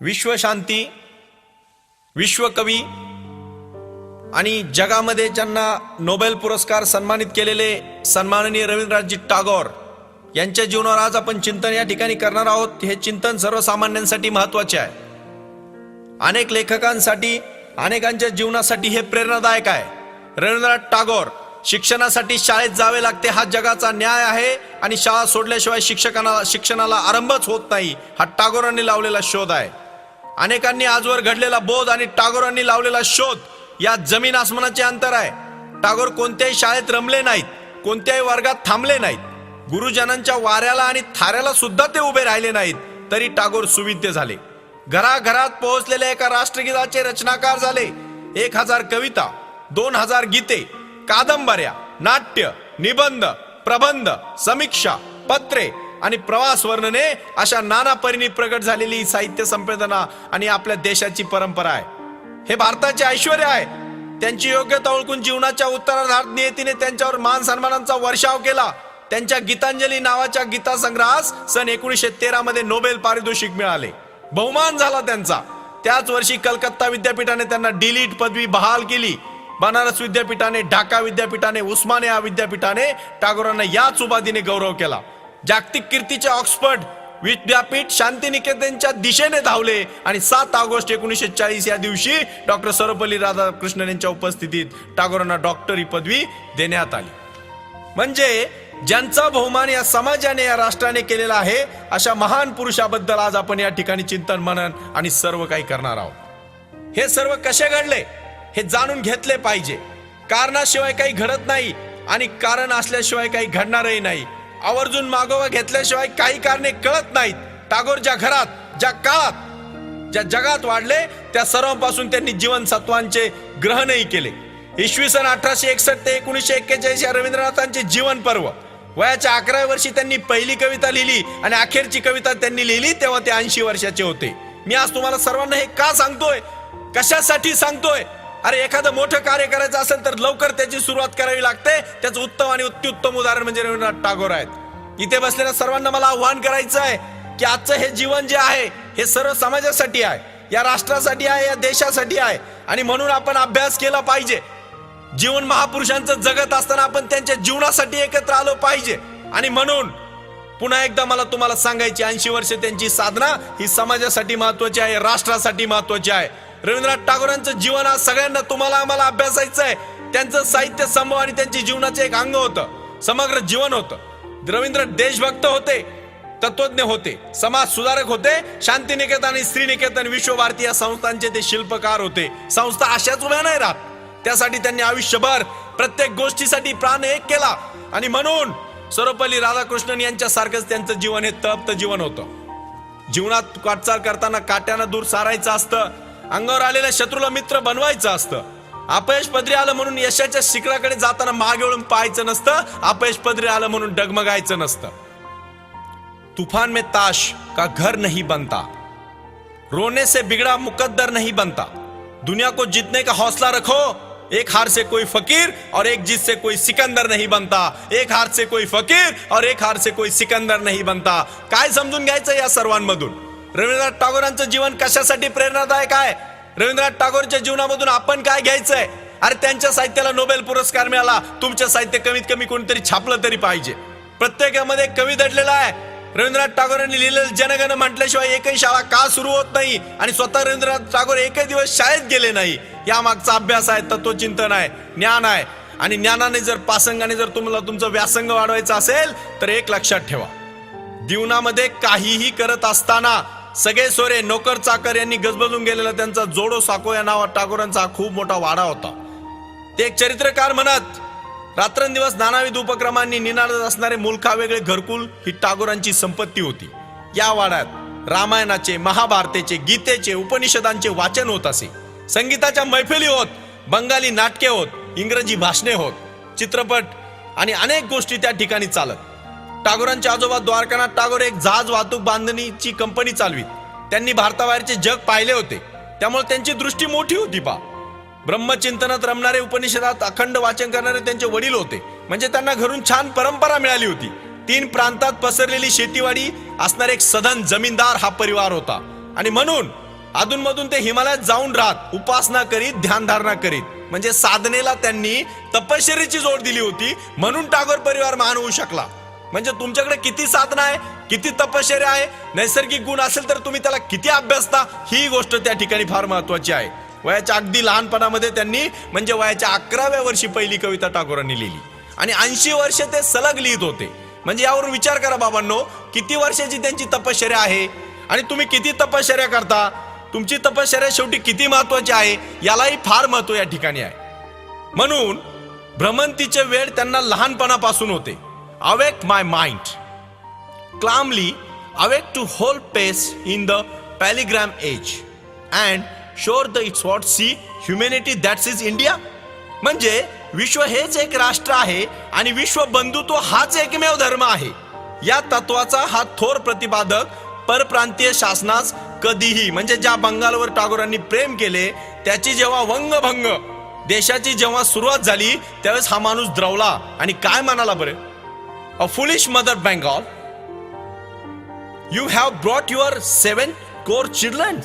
विश्वशांती, विश्वकवी आणि जगामध्ये ज्यांना नोबेल पुरस्कार सन्मानित केलेले सन्माननीय रवींद्रनाथजी टागोर यांच्या जीवनावर आज आपण चिंतन या ठिकाणी करणार आहोत। हे चिंतन सर्वसामान्यांसाठी महत्त्वाचे आहे। अनेक लेखकांसाठी, अनेकांच्या जीवनासाठी हे प्रेरणादायक आहे। रवींद्रनाथ टागोर, शिक्षणासाठी शाळेत जावे लागते हा जगाचा न्याय आहे आणि शाळा सोडल्याशिवाय शिक्षणाला आरंभच होत नाही हा टागोरांनी लावलेला शोध आहे। अनेकांनी आजवर घडलेला बोध आणि टागोरांनी लावलेला शोध या जमीन आसमानाचे अंतर आहे। टागोर कोणत्याही शाळेत रमले नाहीत, कोणत्याही वर्गात थांबले नाहीत, गुरुजनांच्या वाऱ्याला आणि थाऱ्याला सुद्धा ते उभे राहिले नाहीत, तरी टागोर सुविद्य झाले। घराघरात पोहोचलेले एका राष्ट्रगीताचे रचनाकार झाले। 1000 कविता, 2000 गीते, कादंबऱ्या, नाट्य, निबंध, प्रबंध, समीक्षा, पत्रे आणि प्रवास वर्णने अशा नाना परीने प्रगट झालेली साहित्य संपदा आणि आपल्या देशाची परंपरा आहे। हे भारताचे ऐश्वर्य आहे। त्यांची योग्यता ओळखून जीवनाच्या उत्तरार्धात नियतीने त्यांच्यावर मान सन्मानांचा वर्षाव केला। त्यांच्या गीतांजली नावाच्या गीता संग्रहास सन 1913 मध्ये नोबेल पारितोषिक मिळाले, बहुमान झाला त्यांचा। त्याच वर्षी कलकत्ता विद्यापीठाने त्यांना डीलिट पदवी बहाल केली। बनारस विद्यापीठाने, ढाका विद्यापीठाने, उस्मानिया विद्यापीठाने टागोरांना याच उपाधीने गौरव केला। जागतिक कीर्तीचे ऑक्सफर्ड विद्यापीठ शांतिनिकेतनच्या दिशेने धावले आणि 7 ऑगस्ट 1940 या दिवशी डॉक्टर सर्वपल्ली राधाकृष्णन यांच्या उपस्थितीत टागोरांना डॉक्टरी पदवी देण्यात आली। म्हणजे ज्यांचा बहुमान या समाजाने, या राष्ट्राने केलेला आहे, अशा महान पुरुषाबद्दल आज आपण या ठिकाणी चिंतन, मनन आणि सर्व काही करणार आहोत। हे सर्व कसे घडले हे जाणून घेतले पाहिजे। कारणाशिवाय काही घडत नाही आणि कारण असल्याशिवाय काही घडणारही नाही। आवर्जून मागोवा घेतल्याशिवाय काही कारणे कळत नाहीत। टागोर ज्या घरात, ज्या काळात, ज्या जगात वाढले त्या सर्वांपासून त्यांनी जीवनसत्वांचे ग्रहणही केले। इसवी सन 1861 ते 1941 या रवींद्रनाथांचे जीवन पर्व। वयाच्या 11व्या वर्षी त्यांनी पहिली कविता लिहिली आणि अखेरची कविता त्यांनी लिहिली तेव्हा ते 80 वर्षाचे होते। मी आज तुम्हाला सर्वांना हे का सांगतोय, कशासाठी सांगतोय? अरे एखादं मोठं कार्य करायचं असेल तर लवकर त्याची सुरुवात करावी लागते। त्याचं उत्तम आणि अत्युत्तम उदाहरण म्हणजे रवींद्रनाथ टागोर आहेत। इथे बसलेल्या सर्वांना मला आव्हान करायचं आहे की आजचं हे जीवन जे आहे हे सर्व समाजासाठी आहे, या राष्ट्रासाठी आहे, या देशासाठी आहे आणि म्हणून आपण अभ्यास केला पाहिजे। जीवन महापुरुषांचं जगत असताना आपण त्यांच्या जीवनासाठी एकत्र आलो पाहिजे आणि म्हणून पुन्हा एकदा मला तुम्हाला सांगायची, 80 वर्ष त्यांची साधना ही समाजासाठी महत्वाची आहे, राष्ट्रासाठी महत्वाची आहे। रवींद्रनाथ टागोरांचं जीवन आज सगळ्यांना, तुम्हाला आम्हाला अभ्यासायचं आहे। त्यांचं साहित्य समूह आणि त्यांच्या जीवनाचे एक अंग होतं, समग्र जीवन होतं। रवींद्र देशभक्त होते, तत्वज्ञ होते, समाज सुधारक होते। शांतिनिकेतन आणि श्रीनिकेतन विश्वभारती या संस्थांचे ते शिल्पकार होते। संस्था अशाच उभ्या नाही राहत, त्यासाठी त्यांनी आयुष्यभर प्रत्येक गोष्टीसाठी प्राण एक केला आणि म्हणून सर्वपल्ली राधाकृष्णन यांच्या सारखंच त्यांचं जीवन हे तप्त जीवन होतं। जीवनात वाटचाल करताना काट्यानं दूर सारायचं असतं, अंगावर आलेल्या शत्रूला मित्र बनवायचं असतं। अपयश पदरी आलं म्हणून यशाच्या शिखराकडे जाताना मागे वळून पाहायचं नसतं, अपयश पदरी आलं म्हणून डगमगायचं नसतं। तूफान में ताश का घर नहीं बनता, रोने से बिगड़ा मुकद्दर नहीं बनता। दुनिया को जीतने का हौसला रखो, एक हार से कोई फकीर और एक जीत से कोई सिकंदर नहीं बनता। एक हार से कोई फकीर और एक हार से कोई सिकंदर नहीं बनता। काय समजून घ्यायचं या सर्वांमधून? रवींद्रनाथ टागोरांचं जीवन कशासाठी प्रेरणादायक आहे? रवींद्रनाथ टागोरच्या जीवनामधून आपण काय घ्यायचंय? अरे त्यांच्या साहित्याला नोबेल पुरस्कार मिळाला, तुमच्या साहित्य कमीत कमी कोणीतरी छापलं तरी पाहिजे। प्रत्येकामध्ये कवी दडलेला आहे। रवींद्रनाथ टागोरांनी लिहिलेलं जनगण म्हटल्याशिवाय एकही शाळा का सुरू होत नाही आणि स्वतः रवींद्रनाथ टागोर एकही दिवस शाळेत गेले नाही। यामागचा अभ्यास आहे, तत्वचिंतन आहे, ज्ञान आहे आणि ज्ञानाने जर पासंगाने जर तुम्हाला तुमचं व्यासंग वाढवायचं असेल तर एक लक्षात ठेवा, जीवनामध्ये काहीही करत असताना सगळे सोरे नोकर चाकर यांनी गजबजून गेलेला त्यांचा जोडो साको या नावा टागोरांचा हा खूप मोठा वाडा होता। ते एक चरित्रकार म्हणत, रात्रंदिवस नानाविध उपक्रमांनी निनादत असणारे मुलखा वेगळे घरकुल ही टागोरांची संपत्ती होती। या वाड्यात रामायणाचे, महाभारताचे, गीतेचे, उपनिषदांचे वाचन होत असे। संगीताच्या मैफिली होत, बंगाली नाटके होत, इंग्रजी भाषणे होत, चित्रपट आणि अनेक गोष्टी त्या ठिकाणी चालत। टागोरांचे आजोबा द्वारकानाथ टागोर एक जहाज वाहतूक बांधणीची कंपनी चालवीत। त्यांनी भारताबाहेरचे जग पाहिले होते, त्यामुळे त्यांची दृष्टी मोठी होती। ब्रह्मचिंतनात रमणारे, उपनिषदात अखंड वाचन करणारे त्यांचे वडील होते, म्हणजे त्यांना घरून छान परंपरा मिळाली होती। 3 प्रांतात पसरलेली शेतीवाडी असणारे एक सधन जमीनदार हा परिवार होता आणि म्हणून अधूनमधून ते हिमालयात जाऊन राहत, उपासना करीत, ध्यानधारणा करीत. म्हणजे साधनेला त्यांनी तपश्चर्येची जोड दिली होती, म्हणून टागोर परिवार महान होऊ शकला. म्हणजे तुमच्याकडे किती साधना आहे, किती तपश्चर्या आहे, नैसर्गिक गुण असेल तर तुम्ही त्याला किती अभ्यासता, ही गोष्ट त्या ठिकाणी फार महत्वाची आहे. वयाच्या अगदी लहानपणामध्ये त्यांनी म्हणजे वयाच्या 11व्या वर्षी पहिली कविता टागोरांनी लिहिली आणि 80 वर्ष ते सलग लिहित होते. म्हणजे यावरून विचार करा बाबांनो, किती वर्षाची त्यांची तपश्चर्या आहे आणि तुम्ही किती तपश्चर्या करता. तुमची तपश्चर्या शेवटी किती महत्वाची आहे यालाही फार महत्व या ठिकाणी आहे. म्हणून भ्रमंतीचे वेळ त्यांना लहानपणापासून होते. Awake my mind calmly awake to hold peace in the pilgrim age and shore the it's what see humanity that's is India. म्हणजे विश्व हेच एक राष्ट्र आहे आणि विश्व बंधुत्व हाच एकमेव धर्म आहे. या तत्वाचा हा थोर प्रतिपादक परप्रांतीय शासनास कधीही म्हणजे ज्या बंगालवर टागोरांनी प्रेम केले त्याची जेव्हा वंगभंग देशाची जेव्हा सुरुवात झाली त्यावेळेस हा माणूस द्रवला आणि काय म्हणाला बरे, a foolish mother Bengal, you have brought your 7 core children,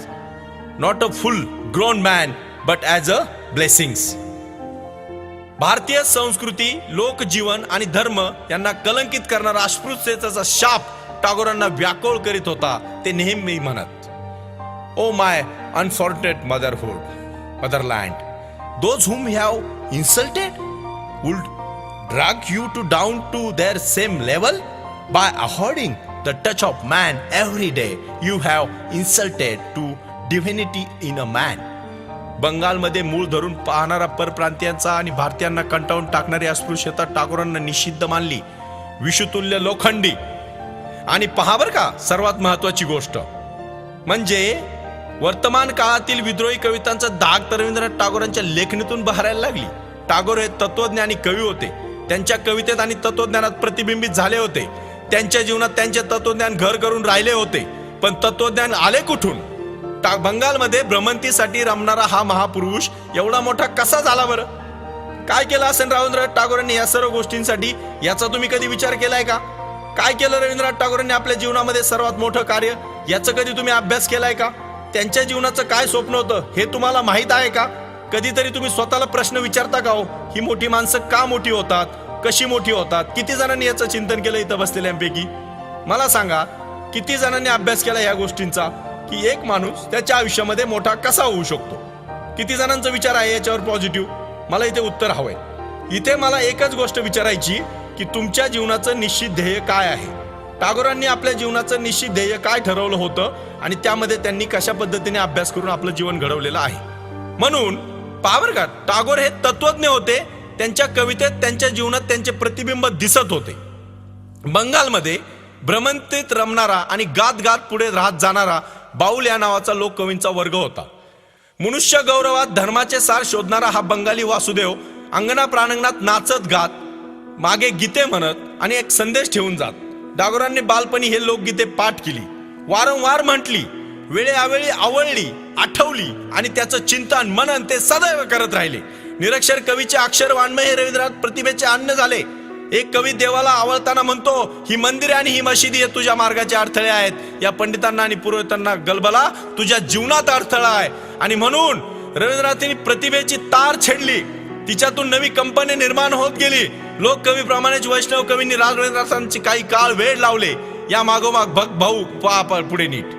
not a full grown man but as a blessings. भारतीय संस्कृती, लोकजीवन आणि धर्म यांना कलंकित करणारा अस्पृश्यतेचा शाप टागोरांना व्याकुळ करीत होता. ते नेहमी म्हणत, oh my unfortunate motherland, those whom you have insulted would drag you to down to their same level by avoiding the touch of man every day. You have insulted to divinity in a man. बंगालमध्ये मूळ धरून पाहणारा परप्रांतीयांचा आणि भारतीयांना कंटाळून टाकणारी अस्पृश्यता टागोरांना निषिद्ध मानली. विषुतुल्य लोखंडी. आणि पहा बर का, सर्वात महत्वाची गोष्ट म्हणजे वर्तमान काळातील विद्रोही कवितांचा दाग रवींद्रनाथ टागोरांच्या लेखणीतून बहरायला लागली. टागोर हे तत्वज्ञानी कवी होते. त्यांच्या कवितेत आणि तत्वज्ञानात प्रतिबिंबित झाले होते. त्यांच्या जीवनात त्यांचे तत्वज्ञान घर करून राहिले होते. पण तत्वज्ञान आले कुठून? बंगालमध्ये भ्रमंतीसाठी रमणारा हा महापुरुष एवढा मोठा कसा झाला बरं? काय केलं असेल रवींद्रनाथ टागोरांनी या सर्व गोष्टींसाठी? याचा तुम्ही कधी विचार केलाय का? काय केलं रवींद्रनाथ टागोरांनी आपल्या जीवनामध्ये सर्वात मोठं कार्य? याचा कधी तुम्ही अभ्यास केलाय का? त्यांच्या जीवनाचं काय स्वप्न होतं हे तुम्हाला माहित आहे का? कधीतरी तुम्ही स्वतःला प्रश्न विचारता का हो, ही मोठी माणसं का मोठी होतात, कशी मोठी होतात? किती जणांनी याचं चिंतन केलं इथं बसलेल्यांपैकी? मला सांगा, किती जणांनी अभ्यास केला या गोष्टींचा की एक माणूस त्याच्या आयुष्यामध्ये मोठा कसा होऊ शकतो? किती जणांचा विचार आहे याच्यावर पॉझिटिव्ह? मला इथे उत्तर हवंय. इथे मला एकच गोष्ट विचारायची की तुमच्या जीवनाचं निश्चित ध्येय काय आहे? टागोरांनी आपल्या जीवनाचं निश्चित ध्येय काय ठरवलं होतं आणि त्यामध्ये त्यांनी कशा पद्धतीने अभ्यास करून आपलं जीवन घडवलेलं आहे? म्हणून पावर का, टागोर हे तत्वज्ञ होते. त्यांच्या कवितेत त्यांच्या जीवनात त्यांचे प्रतिबिंब दिसत होते. बंगालमध्ये भ्रमंतीत रमणारा आणि गात गात पुढे राहत जाणारा बाऊल या नावाचा लोककवींचा वर्ग होता. मनुष्य गौरवात धर्माचे सार शोधणारा हा बंगाली वासुदेव अंगणा प्रांगणात नाचत गात, मागे गीते म्हणत आणि एक संदेश ठेवून जात. टागोरांनी बालपणी हे लोकगीते पाठ केली, वारंवार म्हटली, वेळेअवेळी आवडली, आठवली आणि त्याचं चिंतन मनन ते सदैव करत राहिले. निरक्षर कवीचे अक्षर वाङ्मय हे रवींद्रनाथ प्रतिभेचे अन्न झाले. एक कवी देवाला आवळताना म्हणतो, ही मंदिरे आणि ही मशिदी हे तुझ्या मार्गाचे अडथळे आहेत. या पंडितांना आणि पुरोहितांना गलबला तुझ्या जीवनात अडथळा आहे. आणि म्हणून रवींद्रनाथांनी प्रतिभेची तार छेडली, तिच्यातून नवी कंपनी निर्माण होत गेली. लोककवीप्रमाणेच वैष्णव कवींनी रवींद्रनाथांची काही काळ वेळ लावले. या मागोमाग भग भाऊ पहा पुढे नीट.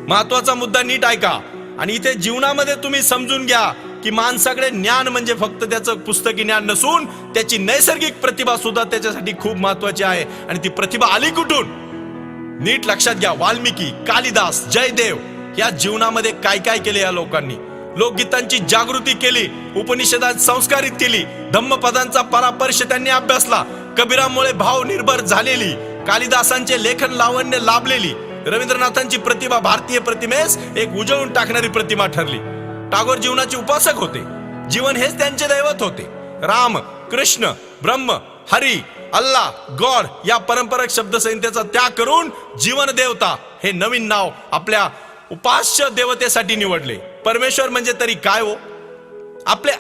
महत्वाचा मुद्दा नीट ऐका आणि इथे जीवनामध्ये तुम्ही समजून घ्या की माणसाकडे ज्ञान म्हणजे फक्त त्याचं पुस्तकी ज्ञान नसून त्याची नैसर्गिक प्रतिभा सुद्धा त्याच्यासाठी खूप महत्वाची आहे. आणि ती प्रतिभा आली कुठून? नीट लक्षात घ्या. वाल्मिकी, कालिदास, जयदेव या जीवनामध्ये काय काय केले या लोकांनी? लोकगीतांची जागृती केली, उपनिषदात संस्कारित केली, धम्मपदांचा परापर्श त्यांनी अभ्यासला, कबीरामुळे भाव निर्भर झालेली, कालिदासांचे लेखन लावण्य लाभलेली, रवींद्रनाथांची प्रतिभा भारतीय प्रतिमेस एक उजळून टाकणारी प्रतिमा ठरली. टागोर जीवनाचे उपासक होते. जीवन हेच त्यांचे दैवत होते. राम, कृष्ण, ब्रह्म, हरी, अल्लाह, गॉड या पारंपरिक शब्दसंहितेचा त्याग करून जीवन देवता हे नवीन नाव आपल्या उपास्य देवतेसाठी निवडले. परमेश्वर म्हणजे तरी काय हो? आपले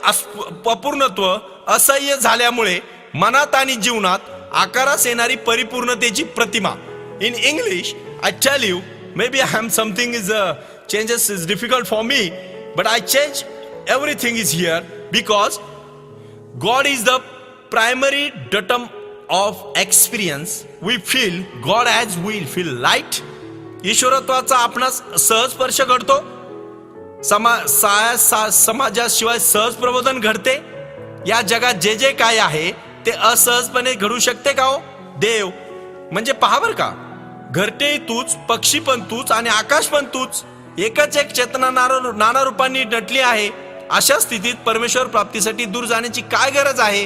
अपूर्णत्व असह्य झाल्यामुळे मनात आणि जीवनात आकारास येणारी परिपूर्णतेची प्रतिमा. In English I tell you, maybe I am something is changes is difficult for me, but I change everything is here because God is the primary datum of experience. We feel God as we feel light. ईश्वरत्वाचा आपणास सहज स्पर्श घडतो. समाजाशिवाय सहज प्रबोधन घडते. या जगात जे जे काय आहे ते असहजपणे घडू शकते का हो? देव म्हणजे पहा बर का, घरटे तूच, पक्षी पण तूच आणि आकाश पण तूच, एकच एक चेतना नाना रूपांनी नटली आहे. अशा स्थितीत परमेश्वर प्राप्तीसाठी दूर जाण्याची काय गरज आहे?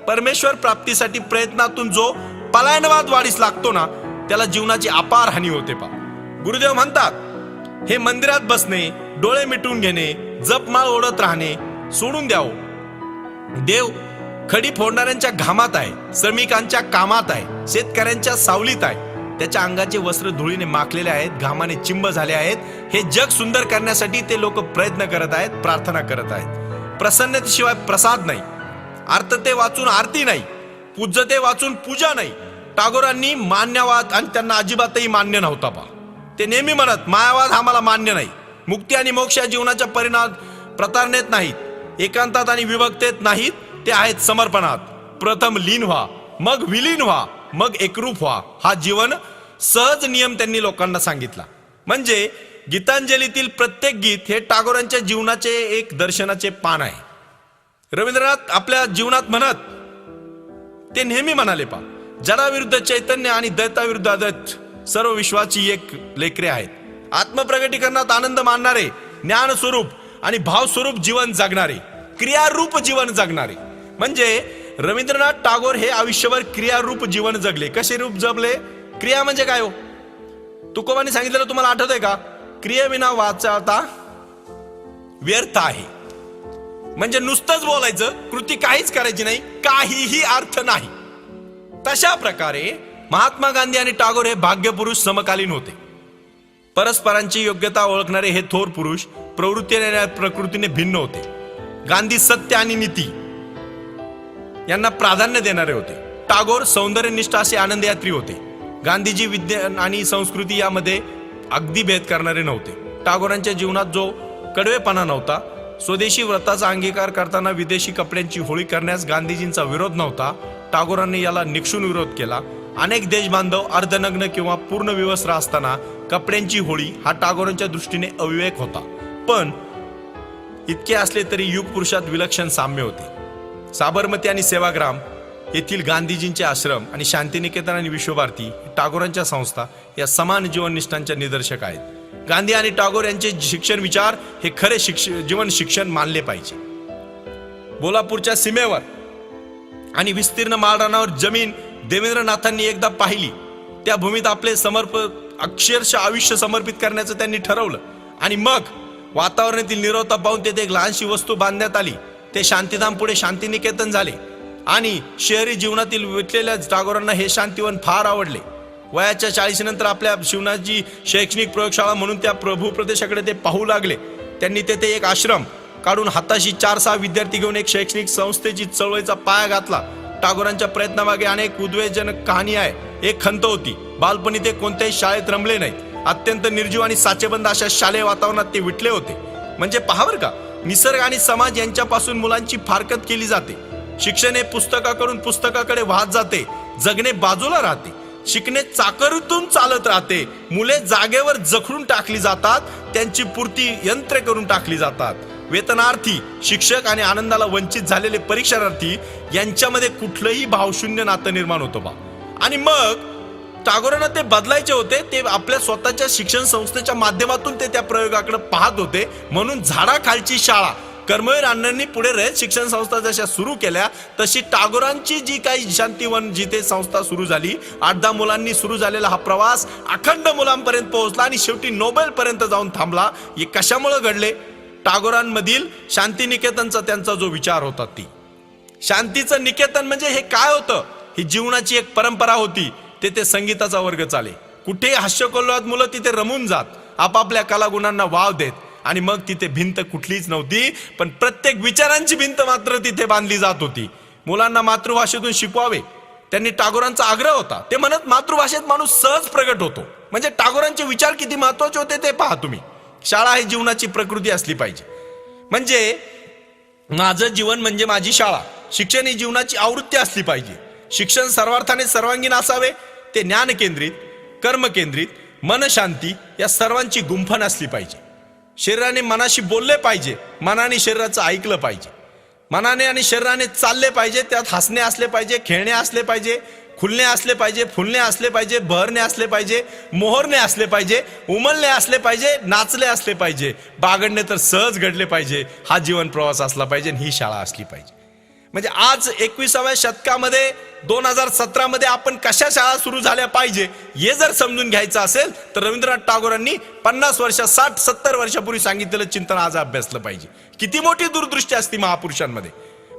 परमेश्वर प्राप्तीसाठी प्रयत्नातून जो पलायनवाद वाढीस लागतो ना, त्याला जीवनाची अपार हानी होते. पा गुरुदेव म्हणतात, हे मंदिरात बसणे, डोळे मिटून घेणे, जपमाळ ओढत राहणे सोडून द्यावं. देव खडी फोडणाऱ्यांच्या घामात आहे, श्रमिकांच्या कामात आहे, शेतकऱ्यांच्या सावलीत आहे. त्याच्या अंगाचे वस्त्र धुळीने माखलेले आहेत, घामाने चिंब झाले आहेत. हे जग सुंदर करण्यासाठी ते लोक प्रयत्न करत आहेत, प्रार्थना करत आहेत. प्रसन्नतेशिवाय प्रसाद नाही, आर्तते वाचून आरती नाही, पूज्यते वाचून पूजा नाही. टागोरांनी मान्यवाद आणि त्यांना अजिबातही मान्य नव्हता. पा ते नेहमी म्हणत, मायावाद हा मला मान्य नाही. मुक्ती आणि मोक्ष या जीवनाच्या परिणाम प्रतारणेत नाहीत, एकांतात आणि विभक्तेत नाहीत, ते आहेत समर्पणात. प्रथम लीन व्हा, मग विलीन व्हा, मग एकरूप व्हा. हा जीवन सहज नियम त्यांनी लोकांना सांगितला. म्हणजे गीतांजलीतील प्रत्येक गीत हे टागोरांच्या जीवनाचे एक दर्शनाचे पान आहे. रवींद्रनाथ आपल्या जीवनात म्हणत, ते नेहमी म्हणाले, पा जडाविरुद्ध चैतन्य आणि दैताविरुद्ध अद्वैत सर्व विश्वाची एक लेकरे आहेत. आत्मप्रगटीकरणात आनंद मानणारे, ज्ञान स्वरूप आणि भाव स्वरूप जीवन जगणारे, क्रियारूप जीवन जगणारे. म्हणजे रवींद्रनाथ टागोर हे आयुष्यभर क्रियारूप जीवन जगले. कसे रूप जगले? क्रिया म्हणजे काय हो? तुकोबांनी सांगितलेलं तुम्हाला आठवतंय का? क्रियेविना वाचाता व्यर्थ आहे. म्हणजे नुसतंच बोलायचं, कृती काहीच करायची नाही, काहीही अर्थ नाही. तशा प्रकारे महात्मा गांधी आणि टागोर हे भाग्यपुरुष समकालीन होते. परस्परांची योग्यता ओळखणारे हे थोर पुरुष प्रवृत्तीने आणि प्रकृतीने भिन्न होते. गांधी सत्य आणि नीती यांना प्राधान्य देणारे होते. टागोर सौंदर्यनिष्ठ असे आनंदयात्री होते. गांधीजी विज्ञान आणि संस्कृती यामध्ये अगदी भेद करणारे नव्हते. टागोरांच्या जीवनात जो कडवेपणा नव्हता, स्वदेशी व्रताचा अंगीकार करताना विदेशी कपड्यांची होळी करण्यास गांधीजींचा विरोध नव्हता. टागोरांनी याला निक्षून विरोध केला. अनेक देशबांधव अर्धनग्न किंवा पूर्ण विवस्त्र असताना कपड्यांची होळी हा टागोरांच्या दृष्टीने अविवेक होता. पण इतके असले तरी युग पुरुषात विलक्षण साम्य होते. साबरमती आणि सेवाग्राम येथील गांधीजींचे आश्रम आणि शांतिनिकेतन आणि विश्वभारती टागोरांच्या संस्था या समान जीवननिष्ठांच्या निदर्शक आहेत. गांधी आणि टागोर यांचे शिक्षण विचार हे खरे जीवन शिक्षण मानले पाहिजे. बोलापूरच्या सीमेवर आणि विस्तीर्ण माळरानावर जमीन देवेंद्रनाथांनी एकदा पाहिली. त्या भूमीत आपले अक्षरशः आयुष्य समर्पित करण्याचं त्यांनी ठरवलं. आणि मग वातावरणातील निरवता पाहून तेथे एक लहानशी वस्तू बांधण्यात आली. ते शांतीधाम पुढे शांतिनिकेतन झाले. आणि शहरी जीवनातील विटलेल्या टागोरांना हे शांतिवन फार आवडले. वयाच्या 40 नंतर आपल्या जीवनाची शैक्षणिक प्रयोगशाळा म्हणून त्या प्रभू प्रदेशाकडे ते पाहू लागले. त्यांनी तेथे एक आश्रम काढून हाताशी 4-6 विद्यार्थी घेऊन एक शैक्षणिक संस्थेची चळवळीचा पाया घातला. टागोरांच्या प्रयत्नामागे अनेक उद्वेगजनक कहाणी आहे. एक खंत होती. बालपणी ते कोणत्याही शाळेत रमले नाहीत. अत्यंत निर्जीव आणि साचेबंद अशा शालेय वातावरणात ते विटले होते. म्हणजे पहावर का, निसर्ग आणि समाज यांच्यापासून मुलांची फारकत केली जाते. शिक्षण हे पुस्तकाकडून पुस्तकाकडे वाहत जाते. जगणे बाजूला राहते. शिकणे चाकरीतून चालत राहते. मुले जागेवर जखडून टाकली जातात. त्यांची पूर्ती यंत्रे करून टाकली जातात. वेतनार्थी, शिक्षक आणि आनंदाला वंचित झालेले परीक्षार्थी यांच्यामध्ये कुठलंही भावशून्य नातं निर्माण होतं बा. आणि मग टागोरांना ते बदलायचे होते. ते आपल्या स्वतःच्या शिक्षण संस्थेच्या माध्यमातून ते त्या प्रयोगाकडे पाहत होते. म्हणून झाडाखालची शाळा कर्मवीर अण्णांनी पुढे रयत शिक्षण संस्था जशा सुरू केल्या, तशी टागोरांची जी काही शांतीवन जिथे संस्था सुरू झाली, 8-10 मुलांनी सुरू झालेला हा प्रवास अखंड मुलांपर्यंत पोहोचला आणि शेवटी नोबेल पर्यंत जाऊन थांबला. हे कशामुळे घडले? टागोरांमधील शांतिनिकेतनचा त्यांचा जो विचार होता, ती शांतीचं निकेतन म्हणजे हे काय होतं? ही जीवनाची एक परंपरा होती. तेथे संगीताचा वर्ग चाले. कुठे हास्यकल्लोळात मुलं तिथे रमून जात, आपापल्या कलागुणांना वाव देत. आणि मग तिथे भिंत कुठलीच नव्हती, पण प्रत्येक विचारांची भिंत मात्र तिथे बांधली जात होती. मुलांना मातृभाषेतून शिकवावे त्यांनी टागोरांचा आग्रह होता. ते म्हणत मातृभाषेत माणूस सहज प्रगट होतो. म्हणजे टागोरांचे विचार किती महत्वाचे होते ते पहा तुम्ही. शाळा ही जीवनाची प्रकृती असली पाहिजे. म्हणजे माझं जीवन म्हणजे माझी शाळा. शिक्षण ही जीवनाची आवृत्ती असली पाहिजे. शिक्षण सर्वार्थाने सर्वांगीण असावे. ते ज्ञान केंद्रित, कर्म केंद्रित, मनशांती या सर्वांची गुंफण असली पाहिजे. शरीराने मनाशी बोलले पाहिजे, मनाने शरीराचं ऐकलं पाहिजे. मनाने आणि शरीराने चालले पाहिजे. त्यात हसणे असले पाहिजे, खेळणे असले पाहिजे, खुलणे असले पाहिजे, फुलणे असले पाहिजे, बहरणे असले पाहिजे, मोहरणे असले पाहिजे, उमलणे असले पाहिजे, नाचले असले पाहिजे, बागडणे तर सहज घडले पाहिजे. हा जीवन प्रवास असला पाहिजे आणि ही शाळा असली पाहिजे. म्हणजे आज 21व्या शतकामध्ये 2017 मध्ये आपण कशा शाळा सुरू झाल्या पाहिजे हे जर समजून घ्यायचं असेल तर रवींद्रनाथ टागोरांनी 50 वर्ष 60-70 वर्षापूर्वी सांगितलेलं चिंतन आज अभ्यासलं पाहिजे. किती मोठी दूरदृष्टी असती महापुरुषांमध्ये.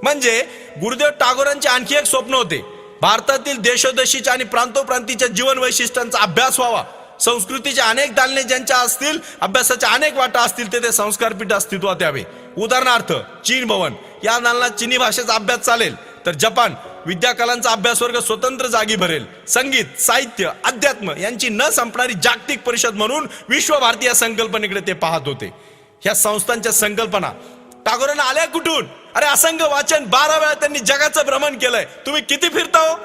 म्हणजे गुरुदेव टागोरांचे आणखी एक स्वप्न होते. भारतातील देशोदेशीच्या आणि प्रांतोप्रांतीच्या जीवन वैशिष्ट्यांचा अभ्यास व्हावा. संस्कृतीचे अनेक दालने ज्यांच्या असतील, अभ्यासाच्या अनेक वाटा असतील, ते संस्कारपीठ अस्तित्वात यावे. उदाहरणार्थ चीन भवन या दालनात चीनी भाषेचा अभ्यास चालेल, तर जपान विद्याकलांचा अभ्यास वर्ग स्वतंत्र जागी भरेल. संगीत, साहित्य, अध्यात्म यांची न संपणारी जागतिक परिषद म्हणून विश्व भारती या संकल्पनेकडे ते पाहत होते. ह्या संस्थांच्या संकल्पना टागोरांना आल्या कुठून? अरे असंख्य वाचन, 12 वेळा त्यांनी जगाचं भ्रमण केलंय. तुम्ही किती फिरता हो?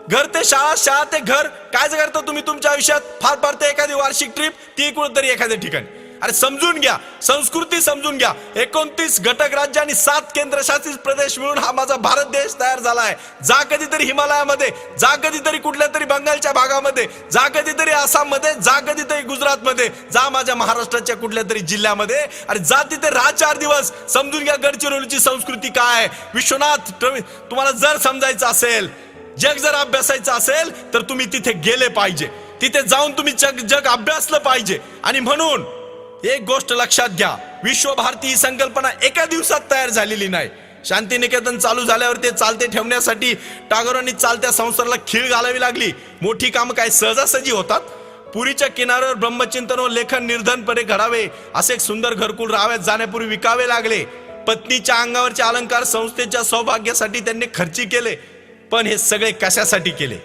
घर ते शाळा, शाळा ते घर. काय करता तुम्ही तुमच्या आयुष्यात? फार फार ते एखादी वार्षिक ट्रिप, ती कुठेतरी एखाद्या ठिकाणी. अरे समजून घ्या, संस्कृती समजून घ्या. 29 घटक राज्य आणि 7 केंद्रशासित प्रदेश मिळून हा माझा भारत देश तयार झाला आहे. जा कधीतरी हिमालयामध्ये, जा कधीतरी कुठल्या तरी बंगालच्या भागामध्ये, जा कधीतरी आसाममध्ये, जा कधीतरी गुजरातमध्ये, जा माझ्या महाराष्ट्राच्या कुठल्या तरी जिल्ह्यामध्ये. अरे जा तिथे राहा 4 दिवस, समजून घ्या गडचिरोलीची संस्कृती काय. विश्वनाथ, तुम्हाला जर समजायचं असेल, जग जर अभ्यासायचं असेल तर तुम्ही तिथे गेले पाहिजे. तिथे जाऊन तुम्ही जग अभ्यासलं पाहिजे. आणि म्हणून एक गोष्ट लक्षात घ्या, विश्व भारती ही संकल्पना एका दिवसात तयार झालेली नाही. शांतिनिकेतन चालू झाल्यावर ते चालते ठेवण्यासाठी टागोरांनी चालत्या संसाराला खीळ घालावी लागली. मोठी कामं काय सहजासहजी होतात? पुरीच्या किनाऱ्यावर ब्रह्मचिंतन व लेखन निर्धनपणे घडावे, असे एक सुंदर घरकुल राहाव्यात जाण्यापूर्वी विकावे लागले. पत्नीच्या अंगावरचे अलंकार संस्थेच्या सौभाग्यासाठी त्यांनी खर्ची केले. पण हे सगळे कशासाठी केले?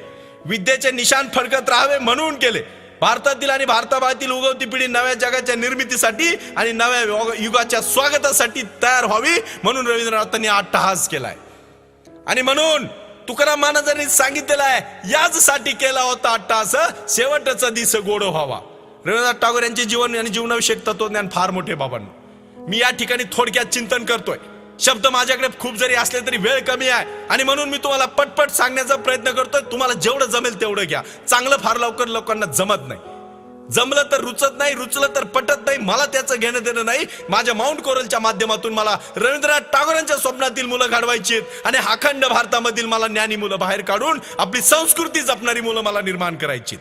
विद्येचे निशाण फडकत राहावे म्हणून केले. भारतातील आणि भारताबाहेरील उगवती पिढी नव्या जगाच्या निर्मितीसाठी आणि नव्या युगाच्या स्वागतासाठी तयार व्हावी म्हणून रवींद्रनाथांनी अट्टहास केलाय. आणि म्हणून तुकाराम महाराजांनी सांगितलेलं आहे, याचसाठी केला होता अट्टहास, शेवटचा दिस गोड व्हावा. रवींद्रनाथ टागोर यांचे जीवन आणि जीवनाविषयक तत्वज्ञान फार मोठे बाबांनो. मी या ठिकाणी थोडक्यात चिंतन करतोय. शब्द माझ्याकडे खूप जरी असले तरी वेळ कमी आहे आणि म्हणून मी तुम्हाला पटपट सांगण्याचा प्रयत्न करतोय. तुम्हाला जेवढं जमेल तेवढं घ्या. चांगलं फार लवकर लोकांना जमत नाही. जमलं तर रुचत नाही, रुचलं तर पटत नाही. मला त्याचं घेणं देणं नाही. माझ्या माउंट कोरलच्या माध्यमातून मला रवींद्रनाथ टागोरांच्या स्वप्नातील मुलं घडवायची आहेत आणि अखंड भारतामधील मला ज्ञानी मुलं बाहेर काढून आपली संस्कृती जपणारी मुलं मला निर्माण करायची.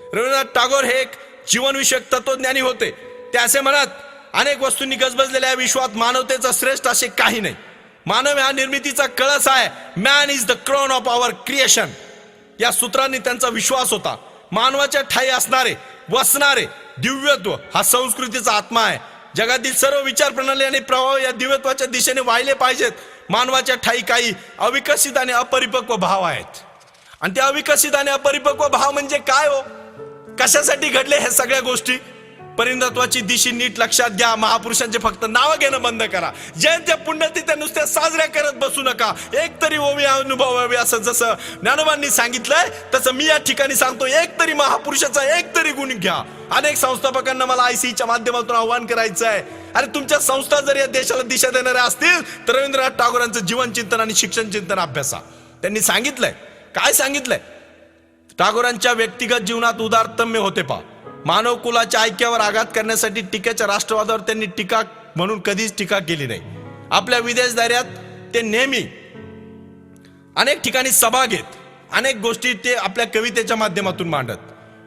रवींद्रनाथ टागोर हे एक जीवनविषयक तत्वज्ञानी होते. ते असे म्हणत, अनेक वस्तूंनी गजबजलेल्या विश्वात मानवतेचा श्रेष्ठ असे काही नाही. मानव हा निर्मितीचा कळस आहे. Man is the crown of our creation. या सूत्रांनी त्यांचा विश्वास होता. मानवाच्या ठाई असणारे, वसणारे दिव्यत्व हा संस्कृतीचा आत्मा आहे. जगातील सर्व विचार प्रणाली आणि प्रभाव या दिव्यत्वाच्या दिशेने वाहिले पाहिजेत. मानवाच्या ठाई काही अविकसित आणि अपरिपक्व भाव आहेत. आणि ते अविकसित आणि अपरिपक्व भाव म्हणजे काय हो? कशासाठी घडले हे सगळ्या गोष्टी? परिणतत्वाची दिशा नीट लक्षात घ्या. महापुरुषांचे फक्त नाव घेणं बंद करा. जयंत्या पुण्यतिथ्या नुसत्या साजऱ्या करत बसू नका. एक तरी ओवी अनुभवावी, असं जसं ज्ञानोबांनी सांगितलंय तसं मी या ठिकाणी सांगतो, एक तरी महापुरुषाचा एक तरी गुण घ्या. अनेक संस्थापकांना मला आयसीच्या माध्यमातून आव्हान करायचं आहे. अरे तुमच्या संस्था जर या देशाला दिशा देणाऱ्या असतील तर रवींद्रनाथ टागोरांचं जीवन चिंतन आणि शिक्षण चिंतन अभ्यासा. त्यांनी सांगितलंय, काय सांगितलंय? टागोरांच्या व्यक्तिगत जीवनात उदारतम्य होते पहा. मानव कुलाच्या ऐक्यावर आघात करण्यासाठी टीकेच्या राष्ट्रवादावर त्यांनी टीका म्हणून कधीच टीका केली नाही. आपल्या विदेश दौऱ्यात ते नेहमी अनेक ठिकाणी सभा घेत, अनेक गोष्टी ते आपल्या कवितेच्या माध्यमातून मांडत.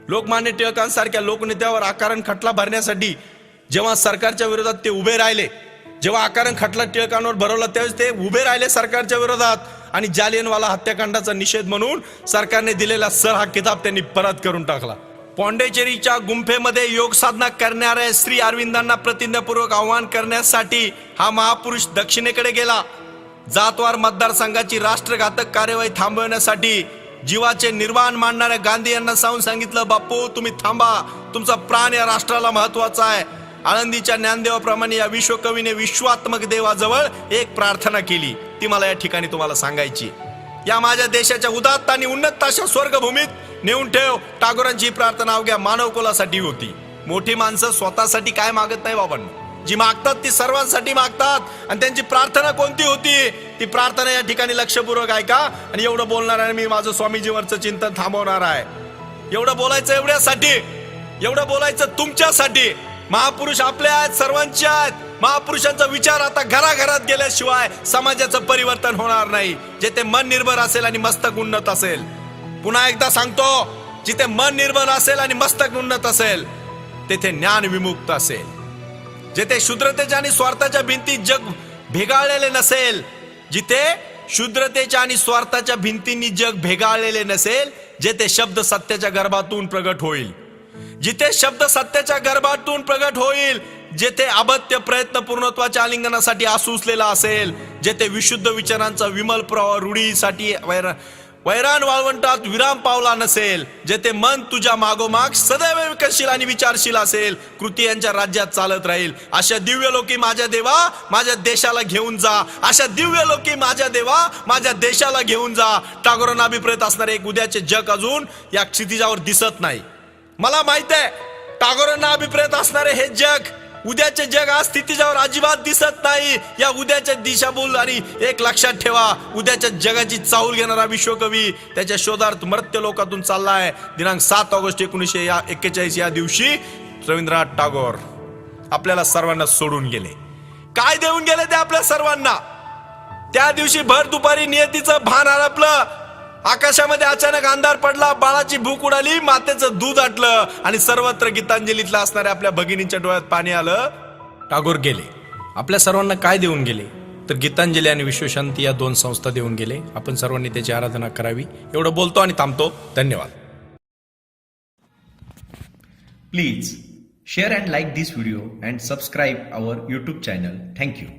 लोकमान्य टिळकांसारख्या लोकनेत्यावर आकारण खटला भरण्यासाठी जेव्हा सरकारच्या विरोधात ते उभे राहिले, जेव्हा आकारण खटला टिळकांवर भरवला त्यावेळेस ते उभे राहिले सरकारच्या विरोधात. आणि जालियनवाला हत्याकांडाचा निषेध म्हणून सरकारने दिलेला सर हा किताब त्यांनी परत करून टाकला. पॉंडेचेरीच्या गुंफेमध्ये योग साधना करणाऱ्या श्री अरविंदांना प्रतिज्ञापूर्वक आवाहन करण्यासाठी हा महापुरुष दक्षिणेकडे गेला. जातवार मतदारसंघाची राष्ट्रघातक कार्यवाही थांबवण्यासाठी जीवाचे निर्वाण मांडणाऱ्या गांधी यांना सांगून सांगितलं, बापू तुम्ही थांबा, तुमचा प्राण या राष्ट्राला महत्वाचा आहे. आळंदीच्या ज्ञानदेवाप्रमाणे या विश्वकवीने विश्वात्मक देवाजवळ एक प्रार्थना केली, ती मला या ठिकाणी तुम्हाला सांगायची. या माझ्या देशाच्या उदात्त आणि उन्नत अशा स्वर्गभूमीत नेऊन ठेव. टागोरांची ही प्रार्थना अवघ्या मानवकुलासाठी होती. मोठी माणसं स्वतःसाठी काय मागत नाही बाबांनो, जी मागतात ती सर्वांसाठी मागतात. आणि त्यांची प्रार्थना कोणती होती, ती प्रार्थना या ठिकाणी लक्षपूर्वक ऐका. आणि एवढं बोलणार आहे मी, माझं स्वामीजीवरचं चिंतन थांबवणार आहे. एवढं बोलायचं एवढ्यासाठी, एवढं बोलायचं तुमच्यासाठी. महापुरुष आपले आहेत, सर्वांचे आहेत. महापुरुषांचा विचार आता घराघरात गेल्याशिवाय समाजाचं परिवर्तन होणार नाही. जेथे मन निर्भर असेल आणि मस्तक उन्नत असेल, पुन्हा एकदा सांगतो, जिथे मन निर्भर असेल आणि मस्तक उन्नत असेल तेथे ज्ञान विमुक्त असेल. जेथे शुद्रतेच्या आणि स्वार्थाच्या भिंती जग भेगाळलेले नसेल, जिथे शुद्रतेच्या आणि स्वार्थाच्या भिंतींनी जग भेगाळलेले नसेल, जेथे शब्द सत्याच्या गर्भातून प्रगट होईल, जिथे शब्द सत्याच्या गर्भातून प्रगट होईल, जेथे अबत्य प्रयत्न पूर्णत्वाच्या आलिंगनासाठी आसुसलेला असेल, जेथे विशुद्ध विचारांचा विमल प्रवाह रूढीसाठी वैरान वाळवंटात विराम पावला नसेल, जेथे मन तुझ्या मागोमाग सदैव विकसशील आणि विचारशील असेल, कृती यांच्या राज्यात चालत राहील. अशा दिव्य लोकी माझ्या देवा माझ्या देशाला घेऊन जा. अशा दिव्य लोकी माझ्या देवा माझ्या देशाला घेऊन जा. टागोरांना अभिप्रेत असणारे एक उद्याचे जग अजून या क्षितिजावर दिसत नाही. मला माहित आहे, टागोरांना अभिप्रेत असणारे हे जग, उद्याचे जग आज स्थितीजावर अजिबात दिसत नाही. या उद्याच्या दिशाभूल आणि एक लक्षात ठेवा, उद्याच्या जगाची चाहूल घेणारा विश्वकवी त्याच्या शोधार्थ मर्त्य लोकातून चाललाय. दिनांक 7 ऑगस्ट 1941 या दिवशी रवींद्रनाथ टागोर आपल्याला सर्वांना सोडून गेले. काय देऊन गेले ते आपल्या सर्वांना? त्या दिवशी भर दुपारी नियतीचं भान हरपलं. आकाशामध्ये अचानक अंधार पडला, बाळाची भूक उडाली, मातेचं दूध आटलं आणि सर्वत्र गीतांजलीतला असणाऱ्या आपल्या भगिनींच्या डोळ्यात पाणी आलं. टागोर गेले. आपल्या सर्वांना काय देऊन गेले? तर गीतांजली आणि विश्वशांती या 2 संस्था देऊन गेले. आपण सर्वांनी त्याची आराधना करावी. एवढं बोलतो आणि थांबतो. धन्यवाद. Please share and like this video and subscribe our YouTube channel. Thank you.